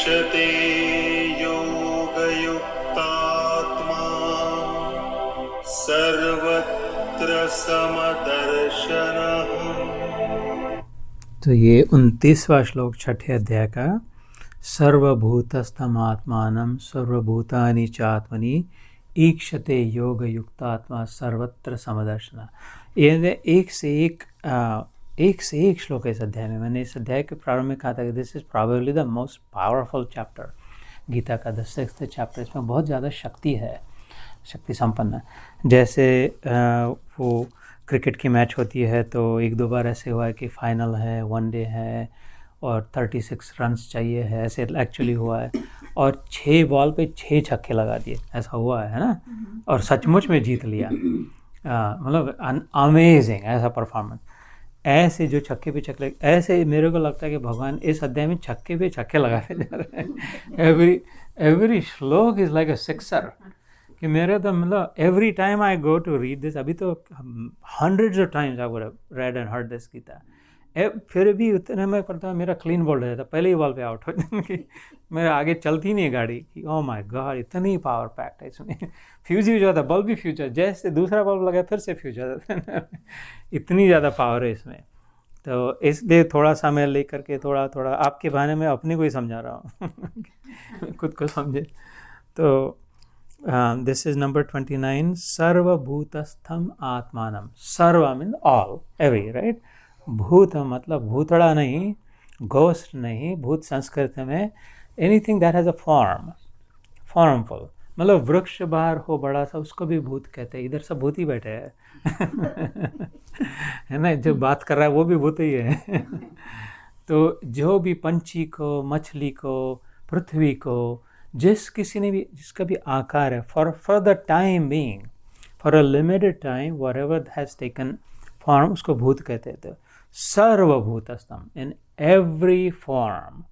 ईक्षते योगयुक्तात्मा सर्वत्र समदर्शनः। तो ये 29वां श्लोक छठे अध्याय का सर्वभूतस्थमात्मानं सर्वभूतानि चात्मनि ईक्षते योग युक्तात्मा सर्वत्र समदर्शना। ये एक से एक श्लोक है इस अध्याय में। मैंने इस अध्याय के प्रारंभ में कहा था कि this is probably the most powerful chapter Gita का, द 6th चैप्टर। इसमें बहुत ज़्यादा शक्ति है, शक्ति संपन्न। जैसे वो क्रिकेट की मैच होती है तो एक दो बार ऐसे हुआ है कि फाइनल है, वनडे है और 36 रन्स चाहिए है, ऐसे एक्चुअली हुआ है। और 6 बॉल पे 6 छक्के लगा दिए, ऐसा हुआ है ना, और सचमुच में जीत लिया। मतलब अमेजिंग ऐसा परफॉर्मेंस। ऐसे जो छक्के पे छक्के, ऐसे मेरे को लगता है कि भगवान इस अध्याय में छक्के पे छक्के लगाते जा रहे हैं। एवरी श्लोक इज लाइक अ सिक्सर। कि मेरे तो मतलब every time I go to read this, अभी तो hundreds of times I would have read and heard this Gita, फिर भी उतने में पड़ता है मेरा क्लीन बोल्ड हो जाता, पहले ही बॉल पे आउट हो जाती। मेरे आगे चलती नहीं है गाड़ी कि ओह माय गॉड इतनी पावर पैक्ट है इसमें। फ्यूज ही हो जाता, बल्ब भी फ्यूज, जैसे दूसरा बल्ब लगा फिर से फ्यूज हो जाता है। इतनी ज़्यादा पावर है इसमें। तो इसलिए थोड़ा सा मैं लेकर के थोड़ा थोड़ा आपके बहाने में अपने को ही समझा रहा हूँ। खुद को समझे। तो this is number 29, सर्वभूतस्थम आत्मानम। सर्व मीन ऑल, एवरी, राइट। भूत मतलब भूतड़ा नहीं, घोस्ट नहीं, भूत संस्कृत में anything that has a form, formful. मतलब वृक्ष बाहर हो बड़ा सा, उसको भी भूत कहते हैं। इधर सब भूत ही बैठे हैं। है ना, जो बात कर रहा है वो भी भूत ही है। तो जो भी पंछी को, मछली को, पृथ्वी को, जिस किसी ने भी, जिसका भी आकार है, for the time being, for a limited time, whatever has taken form, उसको भूत कहते थे। सर्वभूतस्थम, इन एवरी फॉर्म।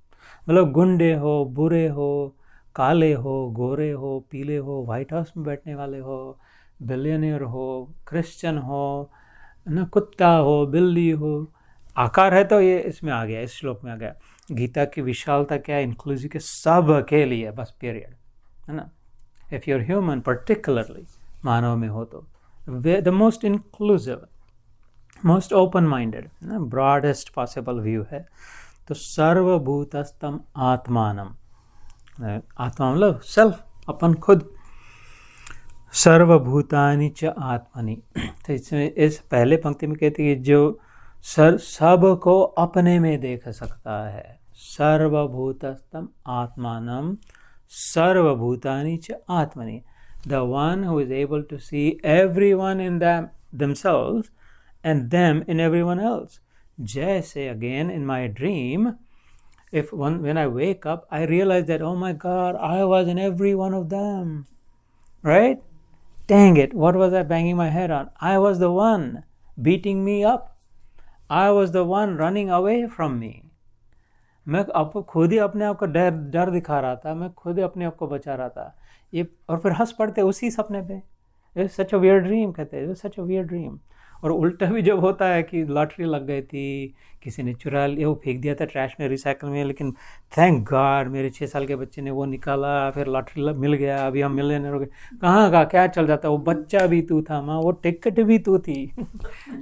मतलब गुंडे हो, बुरे हो, काले हो, गोरे हो, पीले हो, व्हाइट हाउस में बैठने वाले हो, बिलियनियर हो, क्रिश्चियन हो, ना, कुत्ता हो, बिल्ली हो, आकार है तो ये इसमें आ गया, इस श्लोक में आ गया। गीता की विशालता क्या है, इंक्लूसिव के सब के लिए, बस पीरियड, है ना। If you are human, particularly मानव में हो तो the most inclusive, most open minded, ना, ब्रॉडेस्ट पॉसिबल व्यू है। तो सर्वभूतस्थम आत्मानम, आत्मा मतलब सेल्फ, अपन खुद। सर्वभूतानि च आत्मनि। तो इसमें इस पहले पंक्ति में कहती है जो सब को अपने में देख सकता है। सर्वभूतस्थम आत्मानम सर्वभूतानि च आत्मनि, the one who is able to see everyone in themselves and them in everyone else. जैसे again in my dream, when I wake up, I realize that, oh my God, I was in every one of them, right? Dang it, what was I banging my head on? I was the one beating me up. I was the one running away from me. मैं खुद ही अपने आप को डर दिखा रहा था, मैं खुद ही अपने आप को बचा रहा था। ये और फिर हंस पड़ते उसी सपने पे। सच अ वियर्ड ड्रीम, कहते हैं सच अ वियर्ड ड्रीम। और उल्टा भी जब होता है कि लॉटरी लग गई थी, किसी ने चुरा लिया, वो फेंक दिया था ट्रैश में, रिसाइकल में, लेकिन थैंक गॉड मेरे 6 साल के बच्चे ने वो निकाला, फिर लॉटरी मिल गया, अभी हम मिलियनेयर हो गए। कहाँ का क्या चल जाता, वो बच्चा भी तू था माँ, वो टिकट भी तू थी।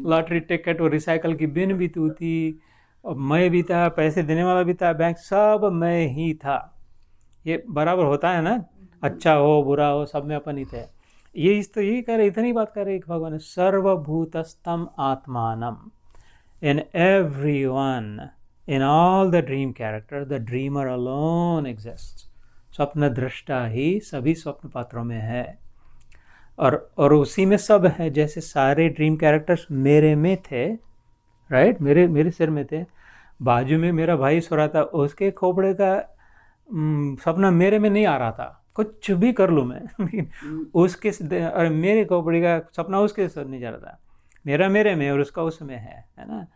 लॉटरी टिकट, वो रिसाइकल की बिन भी तू थी, और मैं भी था, पैसे देने वाला भी था, बैंक सब मैं ही था। ये बराबर होता है ना, अच्छा हो बुरा हो सब में अपन ही थे। ये तो यही कह रहे, इतनी बात कर रहे भगवान, सर्वभूतस्थम आत्मानम, in everyone, in all the dream character, the dreamer alone exist. स्वप्न दृष्टा ही सभी स्वप्न पात्रों में है, और उसी में सब है। जैसे सारे ड्रीम कैरेक्टर्स मेरे में थे, राइट, मेरे सिर में थे। बाजू में मेरा भाई सो रहा था, उसके खोपड़े का सपना मेरे में नहीं आ रहा था, कुछ भी कर लूँ मैं। उसके और मेरे खोपड़ी का सपना उसके साथ नहीं जा रहा था। मेरा मेरे में और उसका उसमें है ना।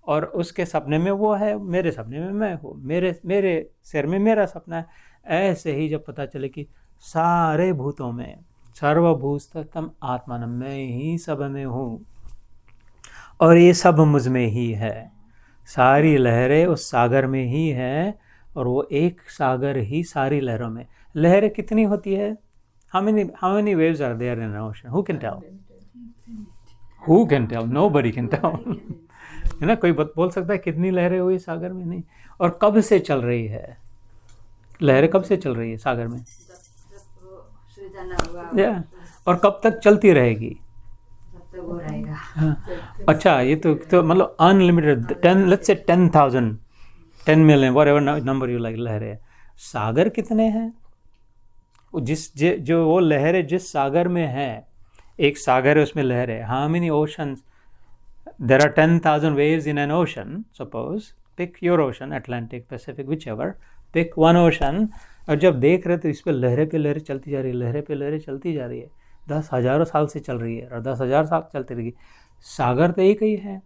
और उसके सपने में वो है, मेरे सपने में मैं हूँ, मेरे सिर में मेरा सपना है। ऐसे ही जब पता चले कि सारे भूतों में, सर्वभूतस्थम आत्मानम, मैं ही सब में हूँ और ये सब मुझ में ही है, सारी लहरें उस सागर में ही है, और वो एक सागर ही सारी लहरों में। लहरें कितनी होती है? how many waves are there in an ocean? Who can tell? Nobody can tell. है ना, कोई बोल सकता है कितनी लहरें हुई सागर में? नहीं। और कब से चल रही है लहरें? कब से चल रही है सागर में? और कब तक चलती रहेगी? अच्छा, ये तो मतलब unlimited, 10 let's say 10,000 10 million whatever number you like लहरें। सागर कितने हैं? जो वो लहरें जिस सागर में है, एक सागर है उसमें लहरें, how many oceans? There are 10,000 waves in an ocean. Suppose pick your ocean, Atlantic, Pacific, whichever. Pick one ocean. और जब देख रहे तो इस पे लहरें चलती जा रही है, लहरें पे लहरें चलती जा रही है, 10,000 साल से चल रही है और 10,000 साल चलती रहेगी। सागर तो एक ही है।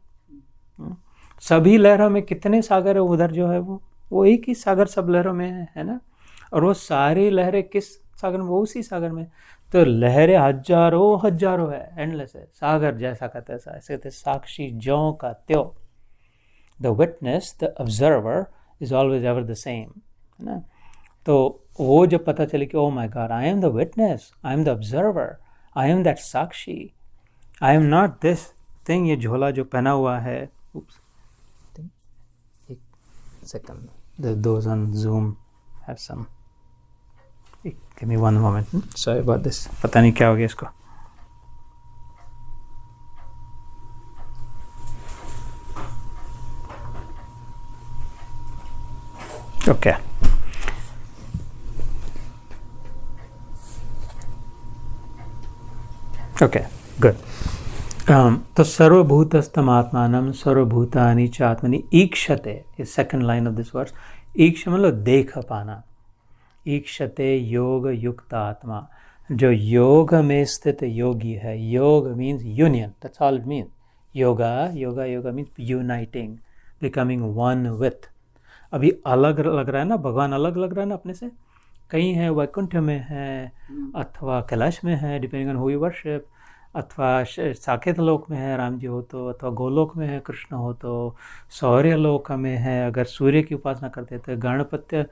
सभी लहरों में कितने सागर है? उधर जो है वो एक ही सागर सब लहरों में है ना। और वो सारी लहरें किस सागर में? वो उसी सागर में। तो लहरें हजारों है, एंडलेस है। सागर जैसा का तैसा, ऐसे कहते साक्षी ज्यों का त्यों। The witness, the observer is always ever the same, है ना। तो वो जब पता चले कि oh my god, I am the witness, I am the observer, I am that sakshi, I am not this thing. ये झोला जो पहना हुआ है, एक second, those on Zoom have some, give me one moment, sorry about this, पता नहीं क्या हो गया इसको। Okay. Okay, good. तो सर्वभूतस्थम आत्मानम सर्वभूतानि च आत्मनि ईक्षते, is second line of this verse. ईक्ष मतलब देख पाना। ईक्षते योग युक्त आत्मा, जो योग में स्थित योगी है। योग means union, that's all it means. Yoga means uniting, becoming one with. अभी अलग लग रहा है ना, भगवान अलग लग रहा है ना अपने से। कहीं है वैकुंठ में है, अथवा कैलाश में है, depending on who you worship, अथवा साकेत लोक में है राम जी हो तो, अथवा गोलोक में है कृष्ण हो तो, सौर्य लोक में है अगर सूर्य की उपासना करते तो, गणपत्य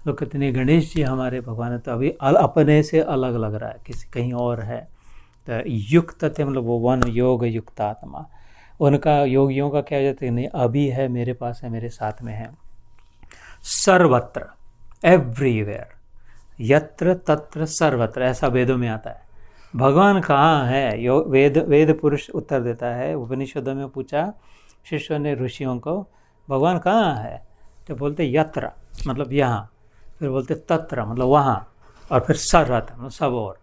लोग कहते नहीं गणेश जी हमारे भगवान है। तो अभी अपने से अलग लग रहा है, किसी कहीं और है। तो युक्त थे मतलब वो वन, योग युक्त आत्मा। उनका योगियों का क्या हो जाता है? नहीं, अभी है, मेरे पास है, मेरे साथ में है। सर्वत्र, एवरीवेयर, यत्र तत्र सर्वत्र, ऐसा वेदों में आता है। भगवान कहाँ है? वेद पुरुष उत्तर देता है। उपनिषदों में पूछा शिष्यों ने ऋषियों को, भगवान कहाँ है? तो बोलते यत्र मतलब यहाँ, फिर बोलते तत्र मतलब वहाँ, और फिर सर्वत्र मतलब सब और।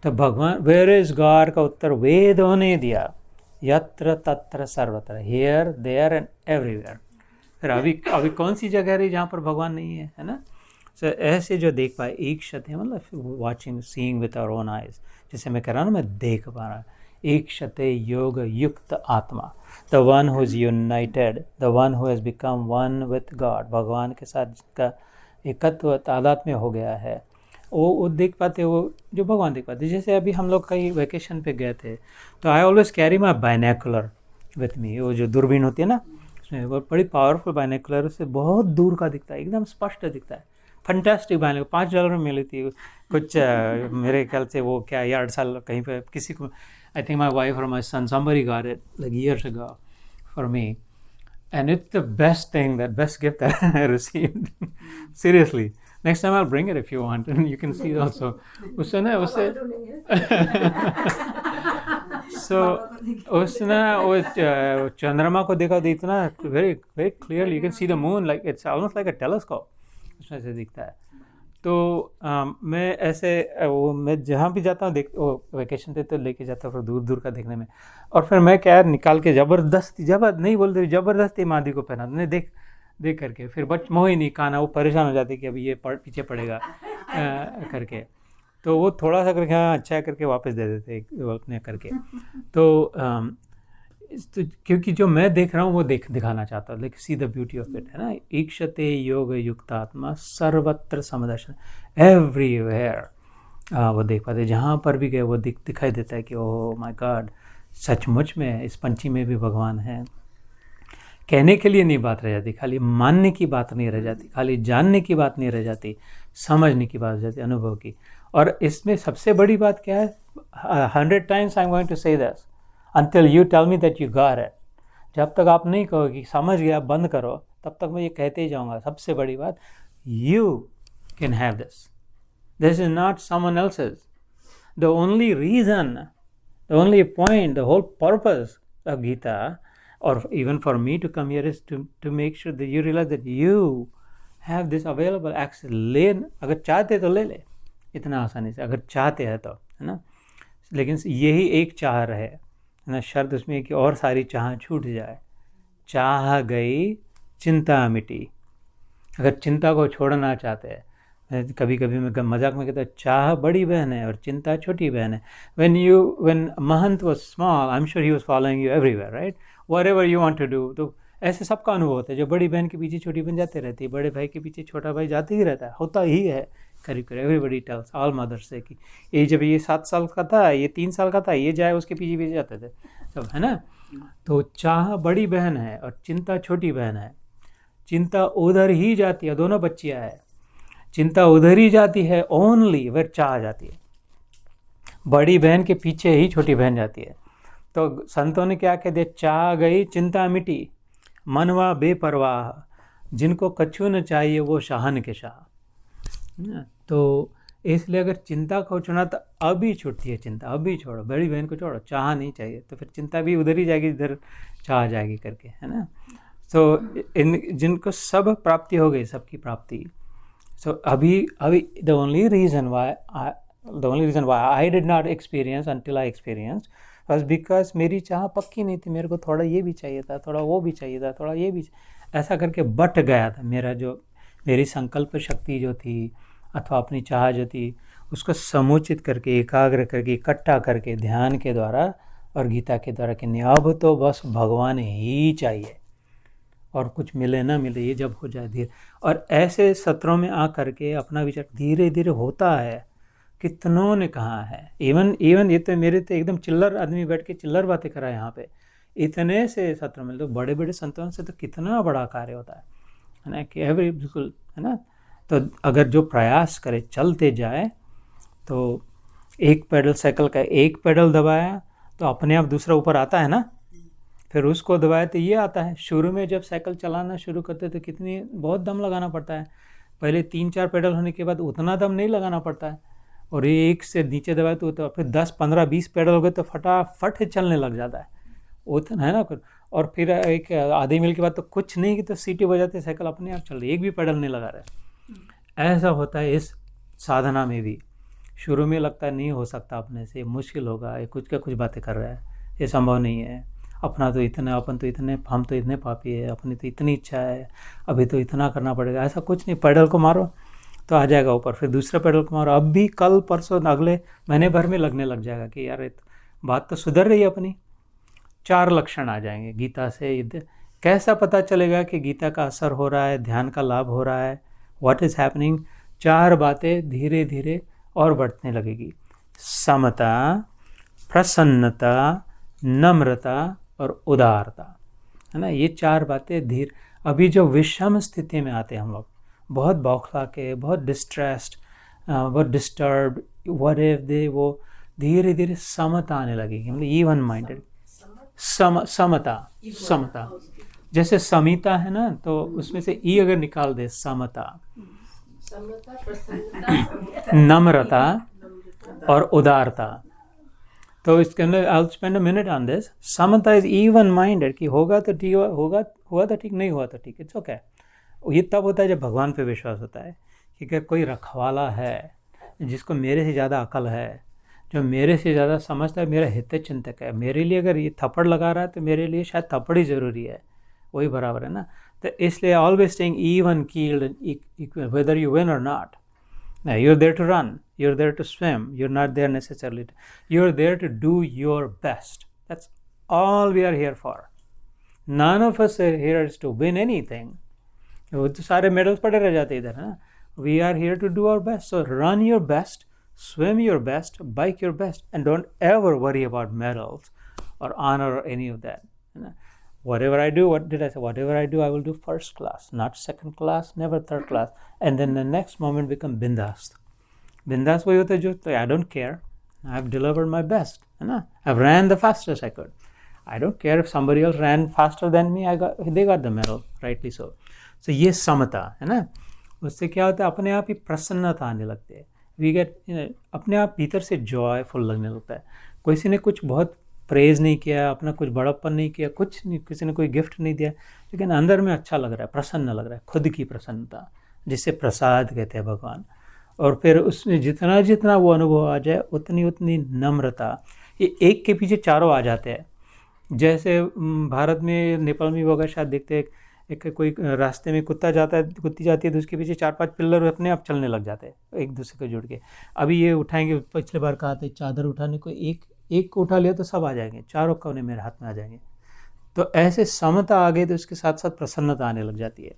तो भगवान वेयर इज गॉड का उत्तर वेदों ने दिया, यत्र तत्र सर्वत्र, हियर देयर एंड एवरीवेयर। फिर अभी कौन सी जगह रही जहाँ पर भगवान नहीं है, है ना। सो ऐसे जो देख पाए, ईक्षते मतलब watching, seeing with our own eyes, जैसे मैं कह रहा हूँ ना, मैं देख पा रहा। ईक्षते योग युक्त आत्मा, the one who is United, the one who has become one with God, भगवान के साथ जिसका एकत्व तादात्म्य हो गया है, वो देख पाते, वो जो भगवान देख पाते। जैसे अभी हम लोग कहीं वेकेशन पे गए थे, तो I always carry my binocular with me. वो जो दूरबीन होती है ना, उसमें वो बड़ी पावरफुल बाइनोकुलर, उससे बहुत दूर का दिखता है, एकदम स्पष्ट दिखता है। फंटास्टिक बाइनोकुलर, $5 में मिली थी कुछ मेरे ख्याल से वो क्या 8 साल कहीं पे किसी को, आई थिंक माई वाइफ और माई सन, somebody got it like years ago for me, and it's the best thing, that best gift that I received. Seriously, next time I'll bring it if you want, and you can see also. उससे so उसने वो चंद्रमा को देखा तो इतना very very clearly you can see the moon, like it's almost like a telescope, उसमें से दिखता है। तो मैं ऐसे वो मैं जहाँ भी जाता हूँ वेकेशन पे तो लेके जाता हूँ दूर दूर का देखने में। और फिर मैं क्या निकाल के ज़बरदस्ती मादी को पहना, मैंने देख करके, फिर मोही नहीं खाना, वो परेशान हो जाती कि अभी ये पीछे पड़ेगा करके, तो वो थोड़ा सा करके हाँ अच्छा करके वापस दे देते अपने करके। तो क्योंकि जो मैं देख रहा हूँ वो दिखाना चाहता हूँ, like see the beauty of it, है ना। ईक्षते योग युक्त आत्मा सर्वत्र समदर्शन, एवरीवेयर वो देख पाते, जहाँ पर भी गए वो दिखाई देता है कि ओह माय गॉड, सचमुच में इस पंछी में भी भगवान है। कहने के लिए नहीं बात रह जाती, खाली मानने की बात नहीं रह जाती, खाली जानने की बात नहीं रह जाती, समझने की बात हो जाती, अनुभव की। और इसमें सबसे बड़ी बात क्या है, 100 times I am going to say this until you tell me that you got it। जब तक आप नहीं कहोगे कि समझ गया बंद करो, तब तक मैं ये कहते ही जाऊंगा। सबसे बड़ी बात, you can have this is not someone else's। the only reason, the only point, the whole purpose of Gita, or even for me to come here, is to make sure that you realize that you have this available access। ले, अगर चाहते तो ले ले, इतना आसानी से, अगर चाहते हैं तो, है ना। लेकिन यही एक चाह रहे, है ना, शर्त उसमें है कि और सारी चाह छूट जाए। चाह गई चिंता मिटी। अगर चिंता को छोड़ना चाहते हैं, कभी कभी मैं मजाक में कहता हूँ, चाह बड़ी बहन है और चिंता छोटी बहन है। when Mahant was small, I'm sure he was following you everywhere, right? whatever you want to do। तो ऐसे सबका अनुभव होता है, जो बड़ी बहन के पीछे छोटी बहन जाते रहती है, बड़े भाई के पीछे छोटा भाई जाते ही रहता है, होता ही है करीब करीब। एवरीबडी टेल्स ऑल मदर्स से कि ये जब ये 7 साल का था, ये 3 साल का था, ये जाए उसके पीछे पीछे जाते थे सब, है ना। तो चाह बड़ी बहन है और चिंता छोटी बहन है। चिंता उधर ही जाती है, दोनों बच्चियाँ है, चिंता उधर ही जाती है ओनली वेर चाह जाती है। बड़ी बहन के पीछे ही छोटी बहन जाती है। तो संतों ने क्या कह दिया, चाह गई चिंता मिटी, मनवा बेपरवाह, जिनको कछु न चाहिए वो शाहन के शाह। तो इसलिए अगर चिंता को छोड़ना तो अभी छूटती है चिंता, अभी छोड़ो, बड़ी बहन को छोड़ो, चाह नहीं चाहिए, तो फिर चिंता भी उधर ही जाएगी जिधर चाह जाएगी करके, है ना। तो इन जिनको सब प्राप्ति हो गई, सबकी प्राप्ति। सो अभी the only reason why I did not experience until I experience बस बिकॉज मेरी चाह पक्की नहीं थी। मेरे को थोड़ा ये भी चाहिए था, थोड़ा वो भी चाहिए था, थोड़ा ये भी, ऐसा करके बट गया था मेरा, जो मेरी संकल्प शक्ति जो थी अथवा अपनी चाह जो थी, उसको समुचित करके, एकाग्र करके, इकट्ठा करके ध्यान के द्वारा और गीता के द्वारा कि नहीं, अब तो बस भगवान ही चाहिए और कुछ मिले ना मिले, ये जब हो जाए धीरे। और ऐसे सत्रों में आ करके अपना विचार धीरे धीरे होता है। कितनों ने कहा है, इवन ये तो मेरे तो एकदम चिल्लर आदमी बैठ के चिल्लर बातें करा है यहाँ पे, इतने से सत्र में, तो बड़े बड़े संतों से तो कितना बड़ा कार्य होता है ना, कि एवरी बिल्कुल, है ना। तो अगर जो प्रयास करे, चलते जाए, तो एक पेडल, साइकिल का एक पेडल दबाया तो अपने आप दूसरा ऊपर आता है ना, फिर उसको दबाया तो ये आता है। शुरू में जब साइकिल चलाना शुरू करते तो कितनी बहुत दम लगाना पड़ता है, पहले 3-4 पेडल होने के बाद उतना दम नहीं लगाना पड़ता है, और एक से नीचे दबाए तो फिर 10-15-20 पेडल हो गए तो फटाफट चलने लग जाता है, उतना, है ना। और फिर एक आधे मील के बाद तो कुछ नहीं कि तो सीटी बजाते साइकिल अपने आप चल रही, एक भी पेडल नहीं लगा रहे। ऐसा होता है इस साधना में भी। शुरू में लगता है नहीं हो सकता अपने से, मुश्किल होगा, ये कुछ बातें कर रहा है, ये संभव नहीं है, अपना तो इतना, अपन तो इतने, हम तो इतने पापी है, अपनी तो इतनी इच्छा है, अभी तो इतना करना पड़ेगा। ऐसा कुछ नहीं, पेडल को मारो तो आ जाएगा ऊपर, फिर दूसरे पेडल को मारो, अब भी कल परसों अगले महीने भर में लगने लग जाएगा कि यार बात तो सुधर रही है अपनी। 4 लक्षण आ जाएंगे गीता से। कैसा पता चलेगा कि गीता का असर हो रहा है, ध्यान का लाभ हो रहा है, व्हाट इज़ हैपनिंग? 4 बातें धीरे धीरे और बढ़ने लगेगी। समता, प्रसन्नता, नम्रता और उदारता, है ना। ये 4 बातें धीरे, अभी जो विषम स्थिति में आते हैं हम लोग, बहुत बौखला के, बहुत डिस्ट्रेस्ड, बहुत डिस्टर्ब, व्हाट इफ दे, वो धीरे धीरे समता आने लगेगी, मतलब इवन माइंडेड। समता जैसे समिता है ना, तो उसमें से ई अगर निकाल दे, समता, नम्रता और उदारता। तो इसके अंदर I will spend a minute on this. Samata is even minded, कि होगा तो ठीक, हुआ तो ठीक, नहीं हुआ तो ठीक, इट्स ओके। ये तब होता है जब भगवान पे विश्वास होता है कि अगर कोई रखवाला है जिसको मेरे से ज़्यादा अकल है, जो मेरे से ज़्यादा समझता है, मेरा हित चिंतक है, मेरे लिए अगर ये थप्पड़ लगा रहा है तो मेरे लिए शायद थप्पड़ ही ज़रूरी है, वही बराबर है ना। तो इसलिए always staying even keeled, whether you win or not. You're there to run, you're there to swim, you're not there necessarily you're there to do your best. That's all we are here for. None of us are here is to win anything. वो तो सारे medals पड़े रह जाते इधर, है ना। We are here to do our best. So run your best, swim your best, bike your best, and don't ever worry about medals or honor or any of that, है ना। whatever I do, what did I say? Whatever I do, I will do first class, not second class, never third class. And then the next moment become bindast. Bindast वही होता है जो I don't care. I've delivered my best, है ना? I've ran the fastest I could. I don't care if somebody else ran faster than me. They got the medal, rightly so. So ये समता है ना. उससे क्या होता है, अपने आप ही प्रसन्नता आने लगती है. We get अपने आप भीतर से जॉयफुल लगने लगता है. किसी ने कुछ बहुत प्रेज नहीं किया, अपना कुछ बड़प्पन नहीं किया, कुछ नहीं, किसी ने कोई गिफ्ट नहीं दिया, लेकिन अंदर में अच्छा लग रहा है, प्रसन्न लग रहा है, खुद की प्रसन्नता, जिसे प्रसाद कहते हैं भगवान. और फिर उसमें जितना जितना वो अनुभव आ जाए उतनी उतनी नम्रता. ये एक के पीछे चारों आ जाते हैं. जैसे भारत में, नेपाल में होगा शायद, देखते हैं एक कोई रास्ते में कुत्ता जाता है, कुत्ती जाती है, तो उसके पीछे 4-5 पिल्लर अपने आप चलने लग जाते हैं एक दूसरे को जुड़ के. अभी ये उठाएंगे, पिछले बार कहा था चादर उठाने को, एक को उठा लिया तो सब आ जाएंगे, चारों कोने मेरे हाथ में आ जाएंगे. तो ऐसे समता आ गई तो उसके साथ साथ प्रसन्नता आने लग जाती है.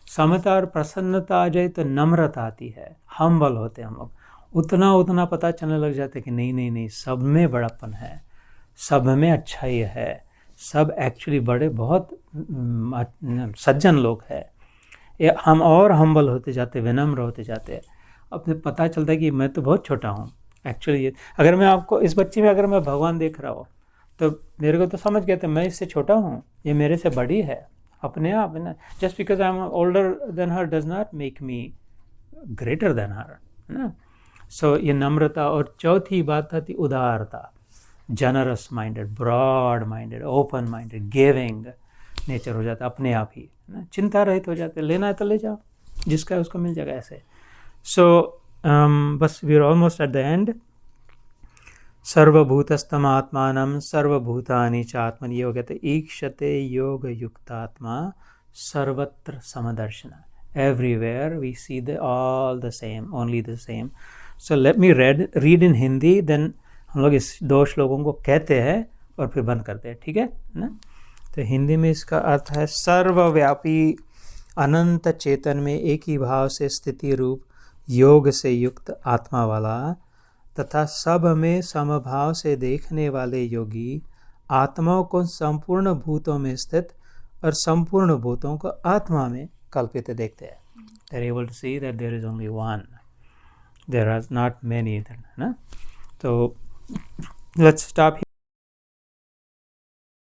समता और प्रसन्नता आ जाए तो नम्रता आती है, हम्बल होते हैं हम लोग. उतना उतना पता चलने लग जाता है कि नहीं नहीं नहीं, सब में बड़ापन है, सब में अच्छाई है, सब एक्चुअली बड़े बहुत सज्जन लोग हैं. हम और हम्बल होते जाते, विनम्र होते जाते. अब पता चलता है कि मैं तो बहुत छोटा हूँ एक्चुअली. अगर मैं आपको इस बच्ची में अगर मैं भगवान देख रहा हूँ तो मेरे को तो समझ गया था मैं इससे छोटा हूँ, ये मेरे से बड़ी है अपने आप, है ना. Just because I am older than her does not make me greater than her, है ना. सो ये नम्रता. और चौथी बात आती उदारता, generous minded, broad minded, open minded, giving nature हो जाता अपने आप ही, है ना. चिंता रहित हो जाते, लेना है तो ले जाओ, जिसका है उसको मिल जाएगा ऐसे. सो बस we are almost at the end. सर्वभूतस्थम आत्मानं सर्वभूतानि च आत्मनि. ये हो गया था ईक्षते योग युक्तात्मा सर्वत्र समदर्शन. Everywhere we see the all the same, only the same. So let me read in Hindi, then हम लोग इस 2 श्लोकों को कहते हैं और फिर बंद करते हैं, ठीक है ना. तो हिंदी में इसका अर्थ है, सर्वव्यापी अनंत चेतन में एक ही भाव से स्थिति रूप योग से युक्त आत्मा वाला तथा सब में समभाव से देखने वाले योगी आत्माओं को संपूर्ण भूतों में स्थित और संपूर्ण भूतों को आत्मा में कल्पित देखते हैं. They are able to see that there is only one. There are not many. ना. तो let's stop here.